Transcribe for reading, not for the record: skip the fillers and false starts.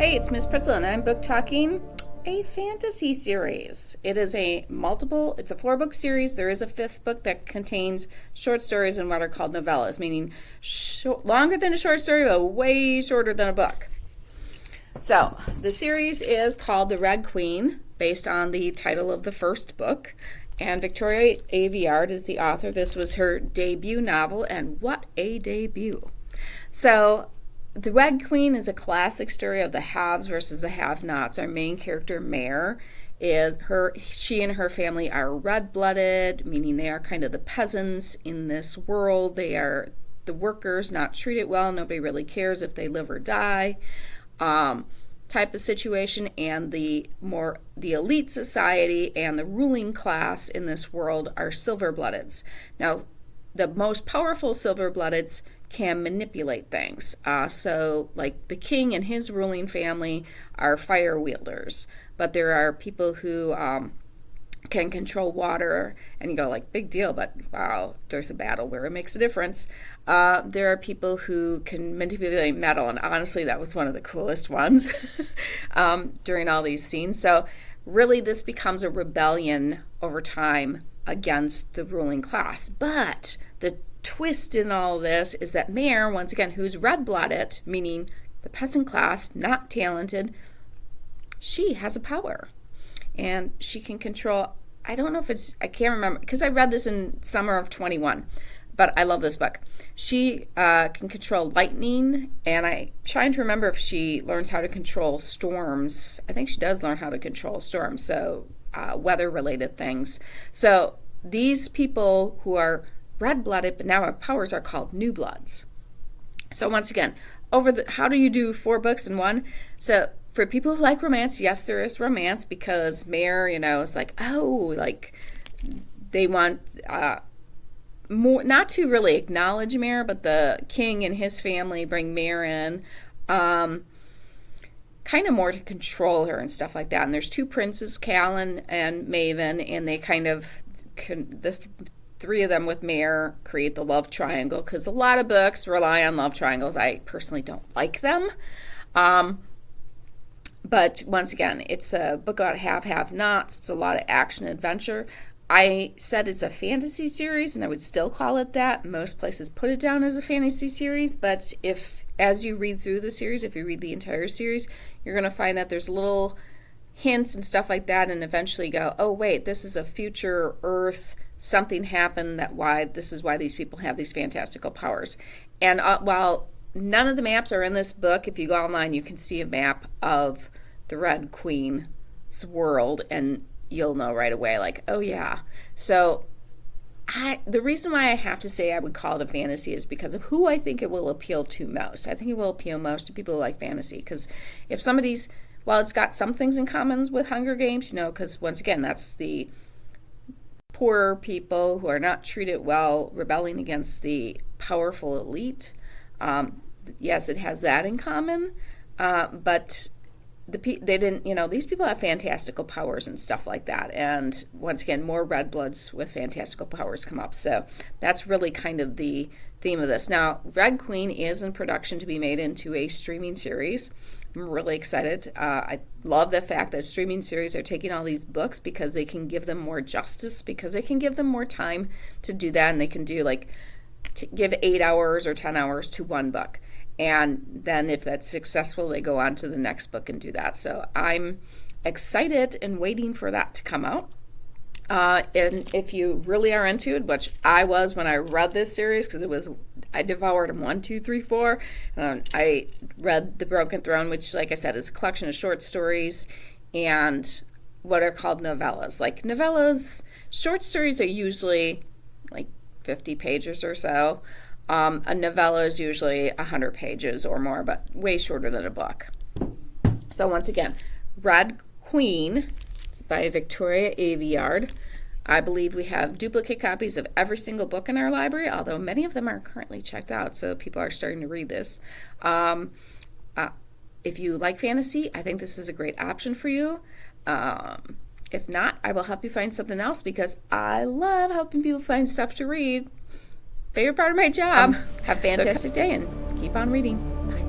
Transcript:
Hey, it's Miss Pretzel, and I'm book talking a fantasy series. It's a 4-book series. There is a 5th book that contains short stories and what are called novellas, meaning longer than a short story, but way shorter than a book. So, the series is called The Red Queen, based on the title of the first book, and Victoria Aveyard is the author. This was her debut novel, and what a debut. So, The Red Queen is a classic story of the haves versus the have-nots. Our main character, Mare, she and her family are red-blooded, meaning they are kind of the peasants in this world. They are the workers, not treated well. Nobody really cares if they live or die, type of situation. And the elite society and the ruling class in this world are silver-bloodeds. Now, the most powerful silver-bloodeds can manipulate things. So, like the king and his ruling family are fire wielders, but there are people who can control water, and you go like, big deal, but wow, there's a battle where it makes a difference. There are people who can manipulate metal, and honestly, that was one of the coolest ones during all these scenes. So, really, this becomes a rebellion over time against the ruling class. But the twist in all this is that Mare, once again, who's red-blooded, meaning the peasant class, not talented, she has a power. And she can control, I can't remember, because I read this in summer of 21, but I love this book. She can control lightning, and I'm trying to remember if she learns how to control storms. I think she does learn how to control storms, so weather-related things. So these people who are red-blooded but now have powers are called new bloods. So once again, how do you do 4 books in one? So for people who like romance, yes, there is romance, because Mare, is like, they want more, not to really acknowledge Mare, but the king and his family bring Mare in, kind of more to control her and stuff like that. And there's 2 princes, Callan and Maven, and they kind of the 3 of them with Mare create the love triangle, because a lot of books rely on love triangles. I personally don't like them. But once again, it's a book about have-nots. It's a lot of action adventure. I said it's a fantasy series, and I would still call it that. Most places put it down as a fantasy series, but as you read through the series, if you read the entire series, you're going to find that there's little hints and stuff like that, and eventually go, oh wait, this is a future Earth. Something happened this is why these people have these fantastical powers. And while none of the maps are in this book, if you go online, you can see a map of the Red Queen's world, and you'll know right away, like, oh yeah. So the reason why I have to say I would call it a fantasy is because of who I think it will appeal to most. I think it will appeal most to people who like fantasy, because if it's got some things in common with Hunger Games, because once again, that's the poor people who are not treated well rebelling against the powerful elite. Yes, it has that in common, but they didn't, these people have fantastical powers and stuff like that. And once again, more red bloods with fantastical powers come up. So that's really kind of the theme of this. Now, Red Queen is in production to be made into a streaming series. I'm really excited. I love the fact that streaming series are taking all these books, because they can give them more justice, because they can give them more time to do that, and they can do give 8 hours or 10 hours to one book. And then if that's successful, they go on to the next book and do that. So I'm excited and waiting for that to come out. And if you really are into it, which I was when I read this series, because I devoured them 1, 2, 3, 4. I read The Broken Throne, which, like I said, is a collection of short stories and what are called novellas. Like novellas, short stories are usually like 50 pages or so. A novella is usually 100 pages or more, but way shorter than a book. So once again, Red Queen, it's by Victoria Aveyard. I believe we have duplicate copies of every single book in our library, although many of them are currently checked out, so people are starting to read this. If you like fantasy, I think this is a great option for you. If not, I will help you find something else, because I love helping people find stuff to read. Favorite part of my job. Have a fantastic day, and keep on reading. Bye.